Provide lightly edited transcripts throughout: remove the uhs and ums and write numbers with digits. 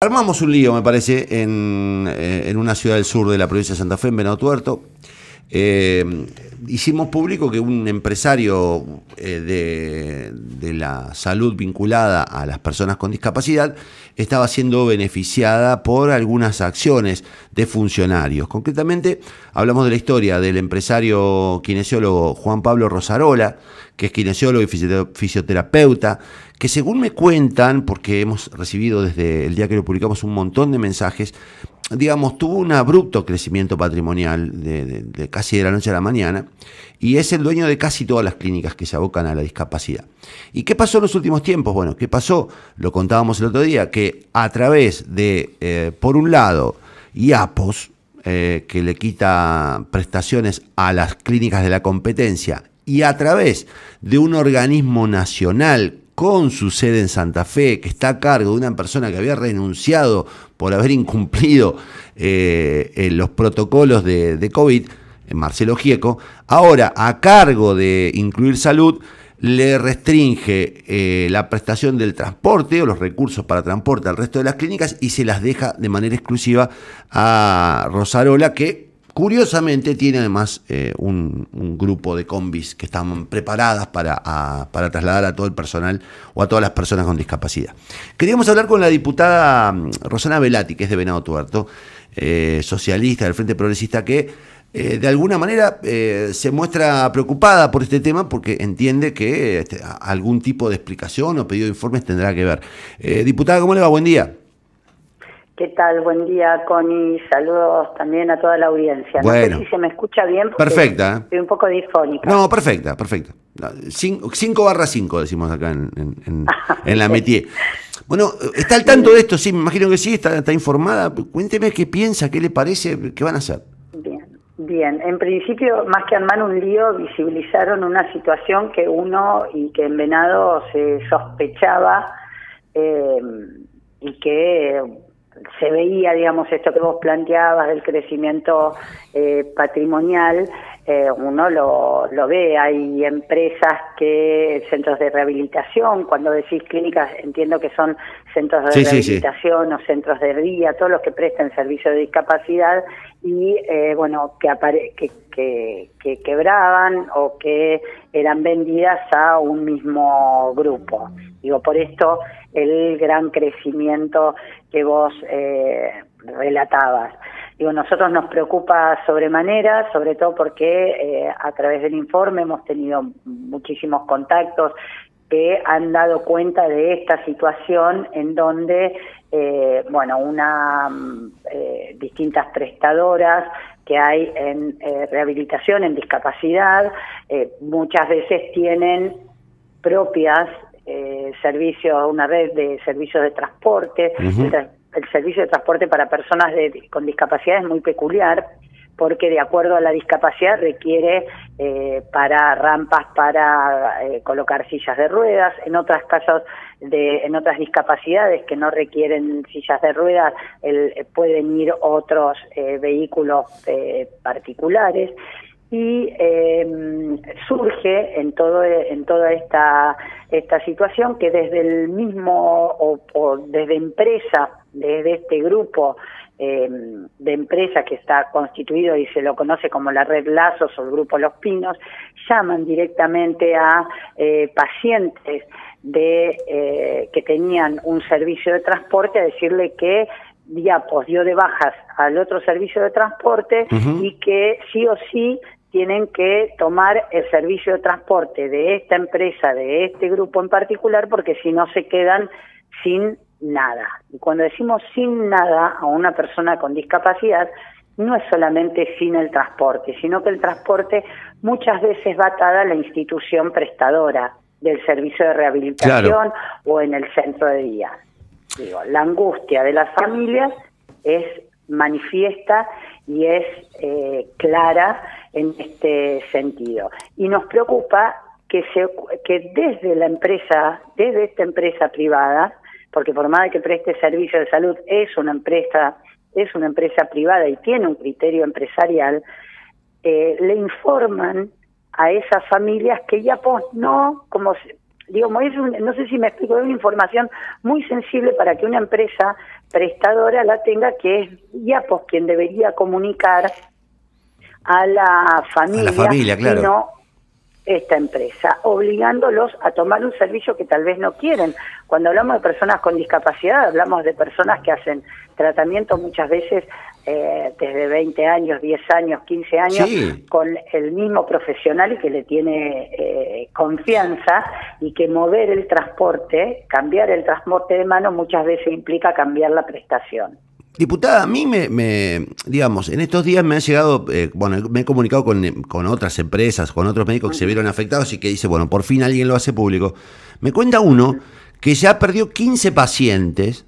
Armamos un lío, me parece, en una ciudad del sur de la provincia de Santa Fe, en Venado Tuerto. Hicimos público que un empresario de la salud vinculada a las personas con discapacidad estaba siendo beneficiada por algunas acciones de funcionarios. Concretamente, hablamos de la historia del empresario kinesiólogo Juan Pablo Rosarola, que es kinesiólogo y fisioterapeuta, que según me cuentan, porque hemos recibido desde el día que lo publicamos un montón de mensajes, digamos, tuvo un abrupto crecimiento patrimonial de casi de la noche a la mañana, y es el dueño de casi todas las clínicas que se abocan a la discapacidad. ¿Y qué pasó en los últimos tiempos? Bueno, ¿qué pasó? Lo contábamos el otro día, que a través de, por un lado, IAPOS, que le quita prestaciones a las clínicas de la competencia, y a través de un organismo nacional con su sede en Santa Fe, que está a cargo de una persona que había renunciado por haber incumplido los protocolos de COVID, Marcelo Gieco, ahora a cargo de Incluir Salud, le restringe la prestación del transporte o los recursos para transporte al resto de las clínicas y se las deja de manera exclusiva a Rosarola, que curiosamente tiene además un grupo de combis que están preparadas para trasladar a todo el personal o a todas las personas con discapacidad. Queríamos hablar con la diputada Rosana Velati, que es de Venado Tuerto, socialista del Frente Progresista, que de alguna manera se muestra preocupada por este tema porque entiende que algún tipo de explicación o pedido de informes tendrá que ver. Diputada, ¿cómo le va? Buen día. ¿Qué tal? Buen día, Connie. Saludos también a toda la audiencia. Bueno, no sé si se me escucha bien porque perfecta. estoy un poco difónica. No, perfecta. 5/5 decimos acá en la métier. Bueno, ¿está al tanto de esto? Sí, me imagino que sí, está informada. Cuénteme qué piensa, qué le parece, qué van a hacer. Bien. En principio, más que armar un lío, visibilizaron una situación que en Venado se sospechaba y que se veía, digamos, esto que vos planteabas del crecimiento patrimonial, uno lo ve. Hay empresas centros de rehabilitación, cuando decís clínicas にentiendo que son centros de rehabilitación, sí. O centros de día, todos los que prestan servicio de discapacidad y que quebraban o que eran vendidas a un mismo grupo. Digo, por esto el gran crecimiento que vos relatabas. Digo, nosotros nos preocupa sobremanera, sobre todo porque a través del informe hemos tenido muchísimos contactos que han dado cuenta de esta situación en donde, distintas prestadoras que hay en rehabilitación, en discapacidad, muchas veces tienen propias servicios, una red de servicios de transporte. El servicio de transporte para personas con discapacidad es muy peculiar porque de acuerdo a la discapacidad requiere para rampas para colocar sillas de ruedas. En otros casos, en otras discapacidades que no requieren sillas de ruedas, pueden ir otros vehículos particulares. Y surge en toda esta situación que desde el mismo o desde este grupo de empresas que está constituido y se lo conoce como la Red Lazos o el Grupo Los Pinos, llaman directamente a pacientes que tenían un servicio de transporte a decirle que IAPOS dio de bajas al otro servicio de transporte y que sí o sí tienen que tomar el servicio de transporte de esta empresa, de este grupo en particular, porque si no se quedan sin nada. Y cuando decimos sin nada a una persona con discapacidad, no es solamente sin el transporte, sino que el transporte muchas veces va atada a la institución prestadora del servicio de rehabilitación, claro, o en el centro de día. Digo, la angustia de las familias es manifiesta y es clara en este sentido. Y nos preocupa que desde esta empresa privada, porque por más de que preste servicio de salud es una empresa privada y tiene un criterio empresarial, le informan a esas familias que IAPOS no, como digamos, no sé si me explico, es una información muy sensible para que una empresa prestadora la tenga, que es IAPOS quien debería comunicar a la familia, claro. y no esta empresa, obligándolos a tomar un servicio que tal vez no quieren. Cuando hablamos de personas con discapacidad, hablamos de personas que hacen tratamientos muchas veces desde 20 años, 10 años, 15 años, Sí. con el mismo profesional y que le tiene confianza, y que mover el transporte, cambiar el transporte de mano muchas veces implica cambiar la prestación. Diputada, a mí digamos, en estos días me ha llegado, bueno, me he comunicado con otras empresas, con otros médicos que se vieron afectados y que dice, bueno, por fin alguien lo hace público. Me cuenta uno que ya perdió 15 pacientes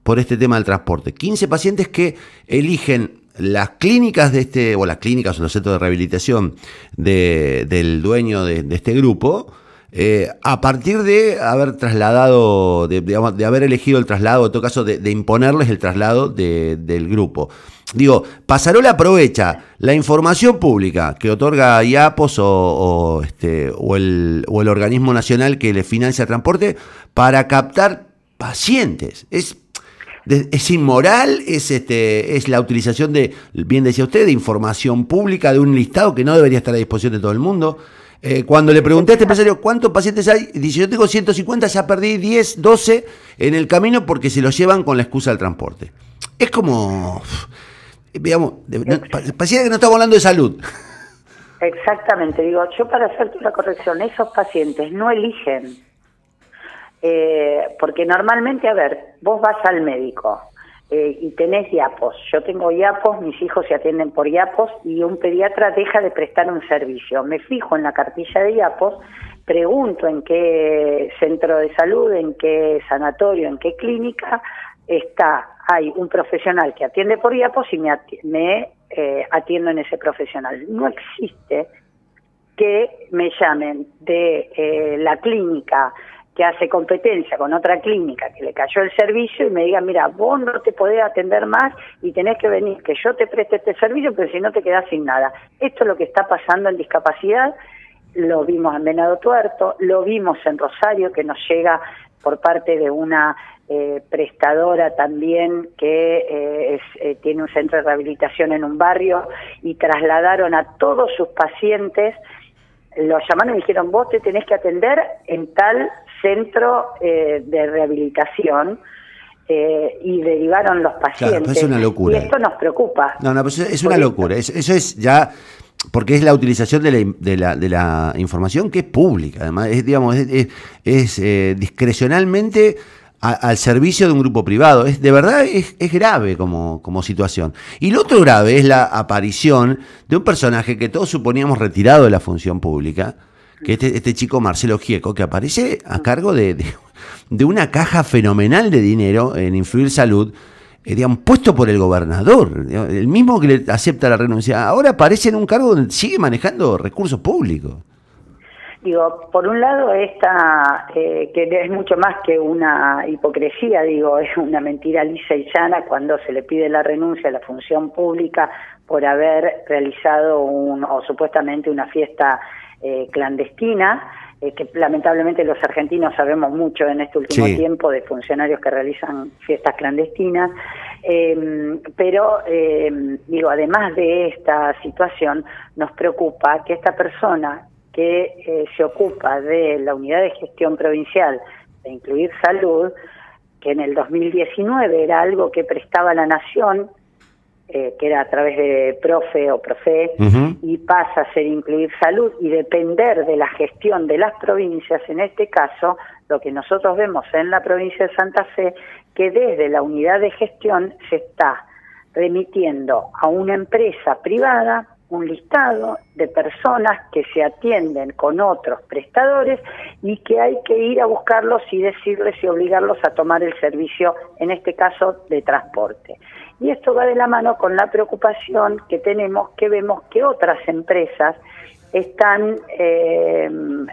por este tema del transporte. 15 pacientes que eligen las clínicas o las clínicas o los centros de rehabilitación del dueño de este grupo, a partir de haber trasladado, de haber elegido el traslado, en todo caso de imponerles el traslado del grupo. Digo, Pasarola aprovecha la información pública que otorga IAPOS o el organismo nacional que le financia el transporte para captar pacientes. Es inmoral, es la utilización de, bien decía usted, de información pública, de un listado que no debería estar a disposición de todo el mundo. Cuando le pregunté a este empresario cuántos pacientes hay, dice, yo tengo 150, ya perdí 10, 12 en el camino porque se los llevan con la excusa del transporte. Es como, digamos, parecía que no estamos hablando de salud. Exactamente, digo, yo para hacerte una corrección, esos pacientes no eligen, porque normalmente, a ver, vos vas al médico y tenés IAPOS, yo tengo IAPOS, mis hijos se atienden por IAPOS y un pediatra deja de prestar un servicio. Me fijo en la cartilla de IAPOS, pregunto en qué centro de salud, en qué sanatorio, en qué clínica hay un profesional que atiende por IAPOS y me atiendo en ese profesional. No existe que me llamen de la clínica que hace competencia con otra clínica que le cayó el servicio y me digan, mira, vos no te podés atender más y tenés que venir, que yo te preste este servicio, pero si no te quedás sin nada. Esto es lo que está pasando en discapacidad, lo vimos en Venado Tuerto, lo vimos en Rosario, que nos llega por parte de una prestadora también que tiene un centro de rehabilitación en un barrio, y trasladaron a todos sus pacientes, los llamaron y dijeron, vos te tenés que atender en tal centro de rehabilitación, y derivaron los pacientes. Claro, pues es una locura. Y esto nos preocupa. No, pues es una locura. Eso es ya, porque es la utilización de la información que es pública. Además, es discrecionalmente al servicio de un grupo privado. De verdad es grave como situación. Y lo otro grave es la aparición de un personaje que todos suponíamos retirado de la función pública, que este chico Marcelo Gieco, que aparece a cargo de una caja fenomenal de dinero en Influir Salud, digamos, puesto por el gobernador, el mismo que le acepta la renuncia. Ahora aparece en un cargo donde sigue manejando recursos públicos. Digo, por un lado que es mucho más que una hipocresía, digo, es una mentira lisa y llana cuando se le pide la renuncia a la función pública por haber realizado o supuestamente una fiesta clandestina, que lamentablemente los argentinos sabemos mucho en este último tiempo de funcionarios que realizan fiestas clandestinas, pero digo, además de esta situación, nos preocupa que esta persona que se ocupa de la unidad de gestión provincial de Incluir Salud, que en el 2019 era algo que prestaba la Nación, que era a través de Profe o Profe, y pasa a ser Incluir Salud y depender de la gestión de las provincias. En este caso, lo que nosotros vemos en la provincia de Santa Fe, que desde la unidad de gestión se está remitiendo a una empresa privada un listado de personas que se atienden con otros prestadores y que hay que ir a buscarlos y decirles y obligarlos a tomar el servicio, en este caso de transporte. Y esto va de la mano con la preocupación que tenemos, que vemos que otras empresas están en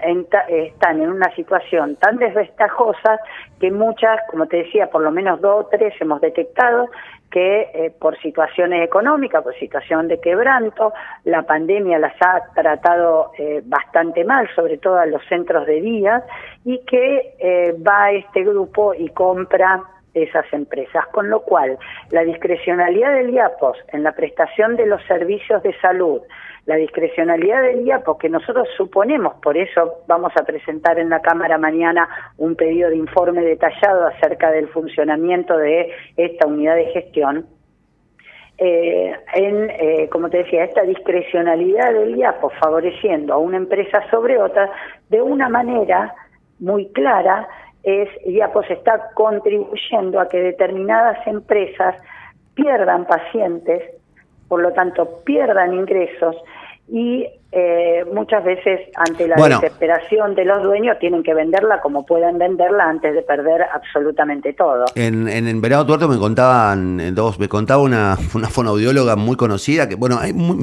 una situación tan desventajosa que muchas, como te decía, por lo menos 2 o 3 hemos detectado que por situaciones económicas, por situación de quebranto, la pandemia las ha tratado bastante mal, sobre todo a los centros de día, y que va a este grupo y compra esas empresas, con lo cual la discrecionalidad del IAPOS en la prestación de los servicios de salud, la discrecionalidad del IAPOS que nosotros suponemos, por eso vamos a presentar en la Cámara mañana un pedido de informe detallado acerca del funcionamiento de esta unidad de gestión, como te decía, esta discrecionalidad del IAPOS favoreciendo a una empresa sobre otra de una manera muy clara. IAPOS está contribuyendo a que determinadas empresas pierdan pacientes, por lo tanto pierdan ingresos y muchas veces ante la desesperación de los dueños tienen que venderla como puedan venderla antes de perder absolutamente todo. En Venado Tuerto me contaba una fonoaudióloga muy conocida, que bueno,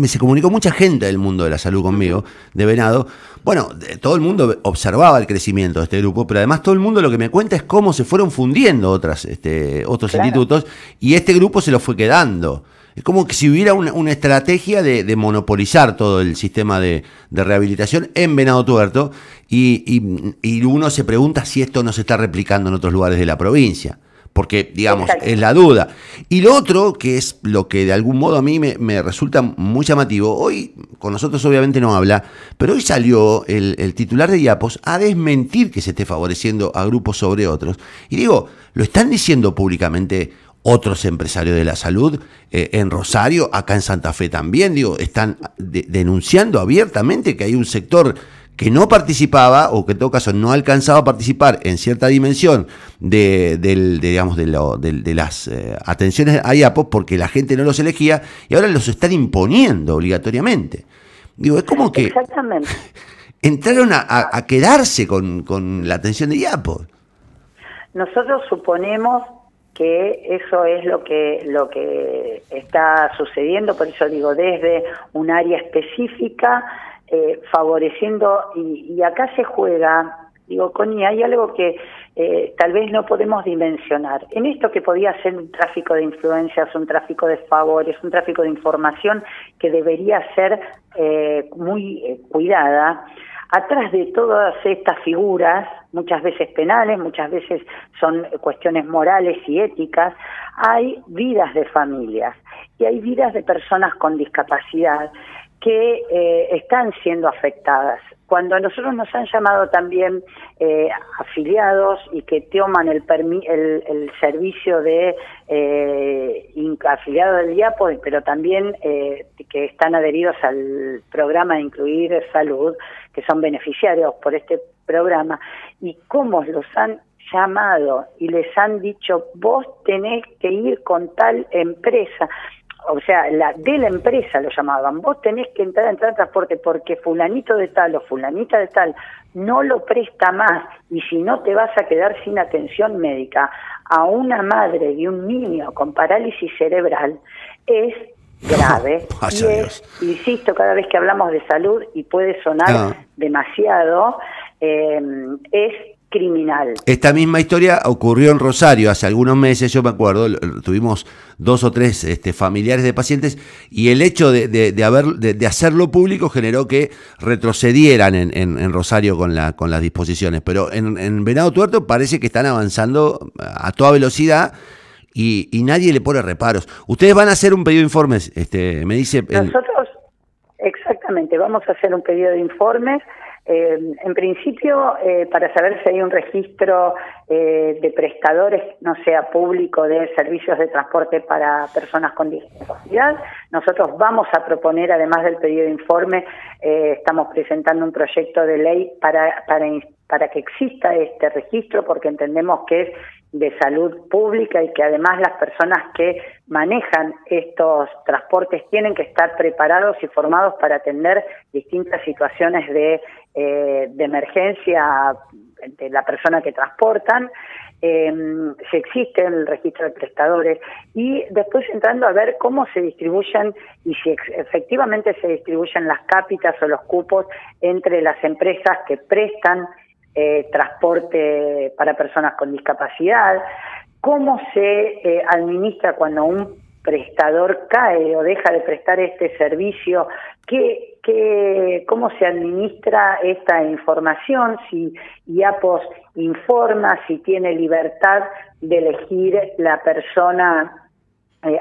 se comunicó mucha gente del mundo de la salud conmigo, de Venado. Bueno, todo el mundo observaba el crecimiento de este grupo, pero además todo el mundo lo que me cuenta es cómo se fueron fundiendo otros institutos, y este grupo se lo fue quedando. Es como que si hubiera una estrategia de monopolizar todo el sistema de rehabilitación en Venado Tuerto, y uno se pregunta si esto no se está replicando en otros lugares de la provincia, porque, digamos, es la duda. Y lo otro, que es lo que de algún modo a mí me resulta muy llamativo, hoy con nosotros obviamente no habla, pero hoy salió el titular de IAPOS a desmentir que se esté favoreciendo a grupos sobre otros. Y digo, lo están diciendo públicamente otros empresarios de la salud, en Rosario, acá en Santa Fe también, digo, están denunciando abiertamente que hay un sector que no participaba, o que en todo caso no alcanzaba a participar en cierta dimensión de las atenciones a IAPOS porque la gente no los elegía, y ahora los están imponiendo obligatoriamente. Digo, es como que entraron a quedarse con la atención de IAPOS. Nosotros suponemos que eso es lo que está sucediendo, por eso digo, desde un área específica, favoreciendo, y acá se juega, digo, Connie, hay algo que tal vez no podemos dimensionar. En esto que podía ser un tráfico de influencias, un tráfico de favores, un tráfico de información que debería ser muy cuidada, atrás de todas estas figuras, muchas veces penales, muchas veces son cuestiones morales y éticas, hay vidas de familias y hay vidas de personas con discapacidad que están siendo afectadas. Cuando a nosotros nos han llamado también afiliados y que toman el servicio de afiliados del IAPO, pero también que están adheridos al programa de Incluir Salud, que son beneficiarios por este programa, y cómo los han llamado y les han dicho, vos tenés que ir con tal empresa, o sea, de la empresa lo llamaban, vos tenés que entrar en transporte porque fulanito de tal o fulanita de tal no lo presta más, y si no te vas a quedar sin atención médica. A una madre de un niño con parálisis cerebral es grave, y es, insisto, cada vez que hablamos de salud, y puede sonar demasiado, es criminal. Esta misma historia ocurrió en Rosario hace algunos meses, yo me acuerdo, tuvimos 2 o 3 familiares de pacientes, y el hecho de hacerlo público generó que retrocedieran en Rosario con las disposiciones, pero en Venado Tuerto parece que están avanzando a toda velocidad y nadie le pone reparos. Ustedes van a hacer un pedido de informes, me dice... Nosotros, exactamente, vamos a hacer un pedido de informes. En principio, para saber si hay un registro de prestadores, no sea público, de servicios de transporte para personas con discapacidad, nosotros vamos a proponer, además del pedido de informe, estamos presentando un proyecto de ley para que exista este registro, porque entendemos que es de salud pública y que además las personas que manejan estos transportes tienen que estar preparados y formados para atender distintas situaciones de emergencia de la persona que transportan, si existe el registro de prestadores, y después entrando a ver cómo se distribuyen y si efectivamente se distribuyen las cápitas o los cupos entre las empresas que prestan transporte para personas con discapacidad, cómo se administra cuando un prestador cae o deja de prestar este servicio, cómo se administra esta información, si IAPOS informa, si tiene libertad de elegir la persona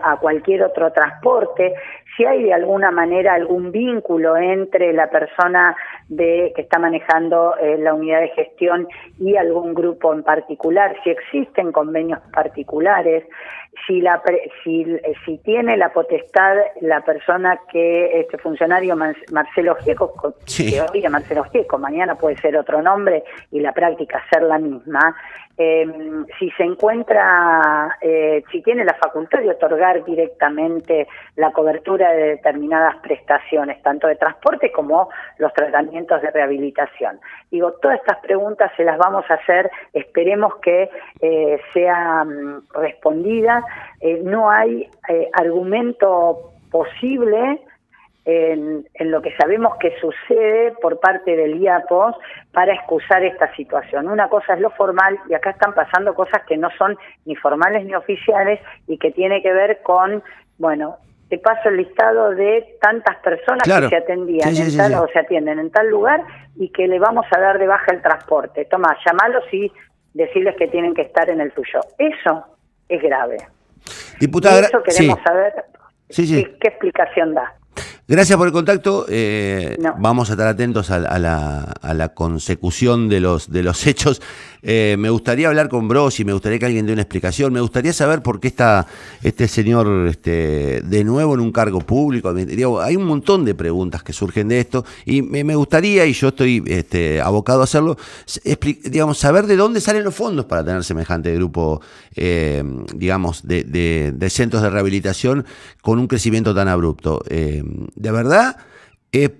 a cualquier otro transporte, si hay de alguna manera algún vínculo entre la persona que está manejando la unidad de gestión y algún grupo en particular, si existen convenios particulares, si tiene la potestad la persona que este funcionario Marcelo Gieco, sí, que hoy es Marcelo Gieco, mañana puede ser otro nombre y la práctica ser la misma, si se encuentra, si tiene la facultad de otorgar directamente la cobertura de determinadas prestaciones, tanto de transporte como los tratamientos de rehabilitación. Digo, todas estas preguntas se las vamos a hacer, esperemos que sean respondidas. No hay argumento posible en lo que sabemos que sucede por parte del IAPOS para excusar esta situación. Una cosa es lo formal y acá están pasando cosas que no son ni formales ni oficiales y que tiene que ver con, bueno, te paso el listado de tantas personas, claro, que se atendían o se atienden en tal lugar y que le vamos a dar de baja el transporte. Toma, llamalos y decirles que tienen que estar en el tuyo. Eso es grave. Diputada, y eso queremos saber qué explicación da. Gracias por el contacto. No. Vamos a estar atentos a la consecución de los hechos. Me gustaría hablar con Brosi, me gustaría que alguien dé una explicación. Me gustaría saber por qué está este señor de nuevo en un cargo público. Digo, hay un montón de preguntas que surgen de esto y me gustaría, y yo estoy abocado a hacerlo, digamos, saber de dónde salen los fondos para tener semejante grupo, digamos, de centros de rehabilitación con un crecimiento tan abrupto. De verdad, es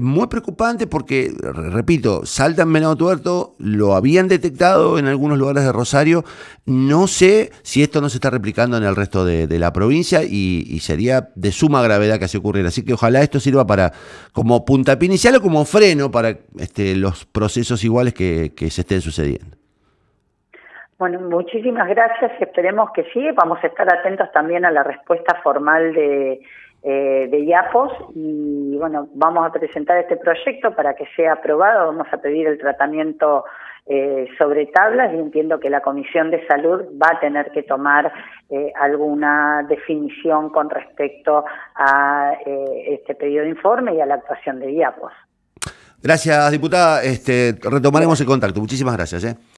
muy preocupante porque, repito, Salta en Venado Tuerto, lo habían detectado en algunos lugares de Rosario. No sé si esto no se está replicando en el resto de la provincia y sería de suma gravedad que así ocurriera. Así que ojalá esto sirva como puntapié inicial o como freno para los procesos iguales que se estén sucediendo. Bueno, muchísimas gracias. Esperemos que sí. Vamos a estar atentos también a la respuesta formal de IAPOS y bueno, vamos a presentar este proyecto para que sea aprobado. Vamos a pedir el tratamiento sobre tablas y entiendo que la Comisión de Salud va a tener que tomar alguna definición con respecto a este pedido de informe y a la actuación de IAPOS. Gracias, diputada. Retomaremos el contacto. Muchísimas gracias.